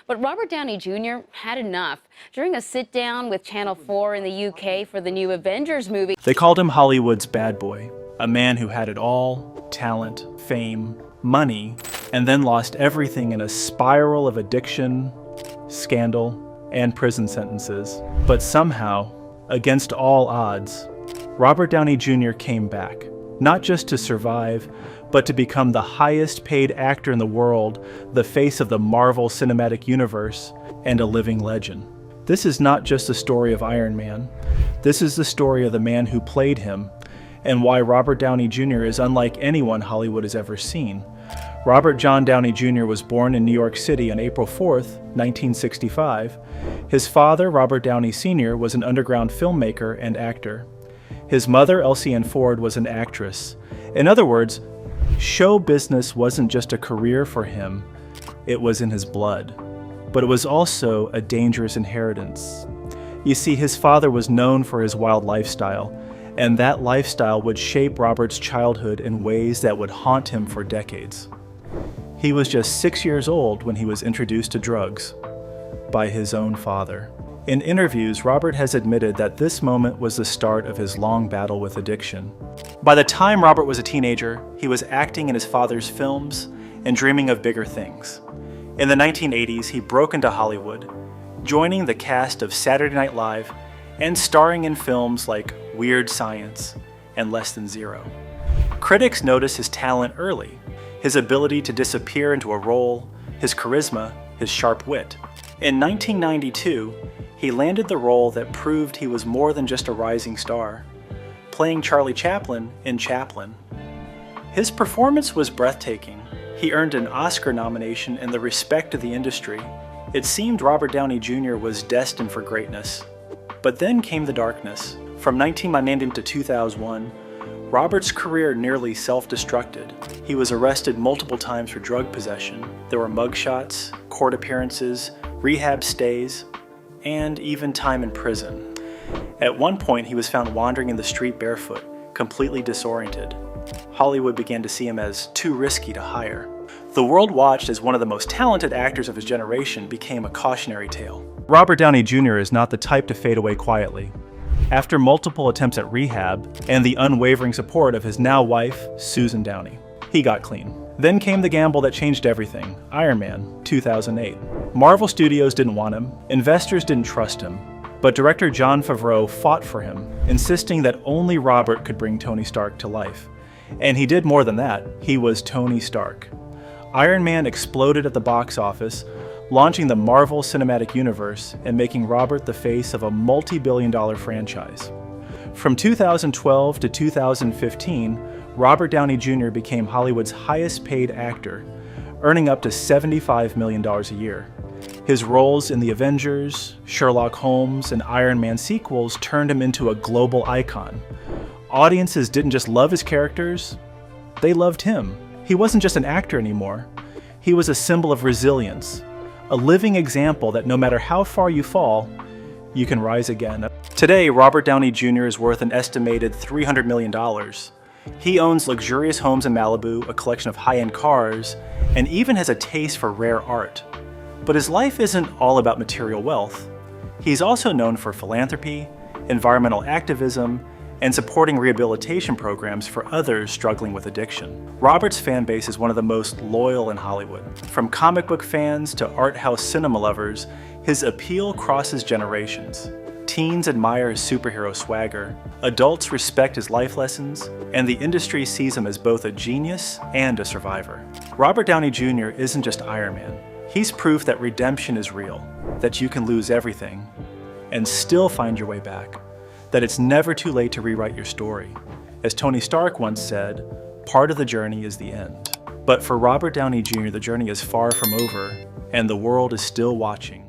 But Robert Downey Jr. had enough. During a sit-down with Channel 4 in the UK for the new Avengers movie, they called him Hollywood's bad boy, a man who had it all: talent, fame, money, and then lost everything in a spiral of addiction, scandal, and prison sentences. But somehow, against all odds, Robert Downey Jr. came back, not just to survive, but to become the highest paid actor in the world, the face of the Marvel Cinematic Universe, and a living legend. This is not just the story of Iron Man. This is the story of the man who played him, and why Robert Downey Jr. is unlike anyone Hollywood has ever seen. Robert John Downey Jr. was born in New York City on April 4th, 1965. His father, Robert Downey Sr., was an underground filmmaker and actor. His mother, Elsie Ann Ford, was an actress. In other words, show business wasn't just a career for him, it was in his blood. But it was also a dangerous inheritance. You see, his father was known for his wild lifestyle, and that lifestyle would shape Robert's childhood in ways that would haunt him for decades. He was just 6 years old when he was introduced to drugs by his own father. In interviews, Robert has admitted that this moment was the start of his long battle with addiction. By the time Robert was a teenager, he was acting in his father's films and dreaming of bigger things. In the 1980s, he broke into Hollywood, joining the cast of Saturday Night Live and starring in films like Weird Science and Less Than Zero. Critics noticed his talent early, his ability to disappear into a role, his charisma, his sharp wit. In 1992, he landed the role that proved he was more than just a rising star, playing Charlie Chaplin in Chaplin. His performance was breathtaking. He earned an Oscar nomination and the respect of the industry. It seemed Robert Downey Jr. was destined for greatness. But then came the darkness. From 1999 to 2001, Robert's career nearly self-destructed. He was arrested multiple times for drug possession. There were mugshots, court appearances, rehab stays, and even time in prison. At one point, he was found wandering in the street barefoot, completely disoriented. Hollywood began to see him as too risky to hire. The world watched as one of the most talented actors of his generation became a cautionary tale. Robert Downey Jr. is not the type to fade away quietly. After multiple attempts at rehab and the unwavering support of his now wife, Susan Downey, he got clean. Then came the gamble that changed everything, Iron Man, 2008. Marvel Studios didn't want him, investors didn't trust him, but director Jon Favreau fought for him, insisting that only Robert could bring Tony Stark to life. And he did more than that, he was Tony Stark. Iron Man exploded at the box office, launching the Marvel Cinematic Universe and making Robert the face of a multi-billion-dollar franchise. From 2012 to 2015, Robert Downey Jr. became Hollywood's highest-paid actor, earning up to $75 million a year. His roles in the Avengers, Sherlock Holmes, and Iron Man sequels turned him into a global icon. Audiences didn't just love his characters, they loved him. He wasn't just an actor anymore. He was a symbol of resilience, a living example that no matter how far you fall, you can rise again. Today, Robert Downey Jr. is worth an estimated $300 million. He owns luxurious homes in Malibu, a collection of high-end cars, and even has a taste for rare art. But his life isn't all about material wealth. He's also known for philanthropy, environmental activism, and supporting rehabilitation programs for others struggling with addiction. Robert's fan base is one of the most loyal in Hollywood. From comic book fans to art house cinema lovers, his appeal crosses generations. Teens admire his superhero swagger, adults respect his life lessons, and the industry sees him as both a genius and a survivor. Robert Downey Jr. isn't just Iron Man. He's proof that redemption is real, that you can lose everything and still find your way back, that it's never too late to rewrite your story. As Tony Stark once said, part of the journey is the end. But for Robert Downey Jr., the journey is far from over, and the world is still watching.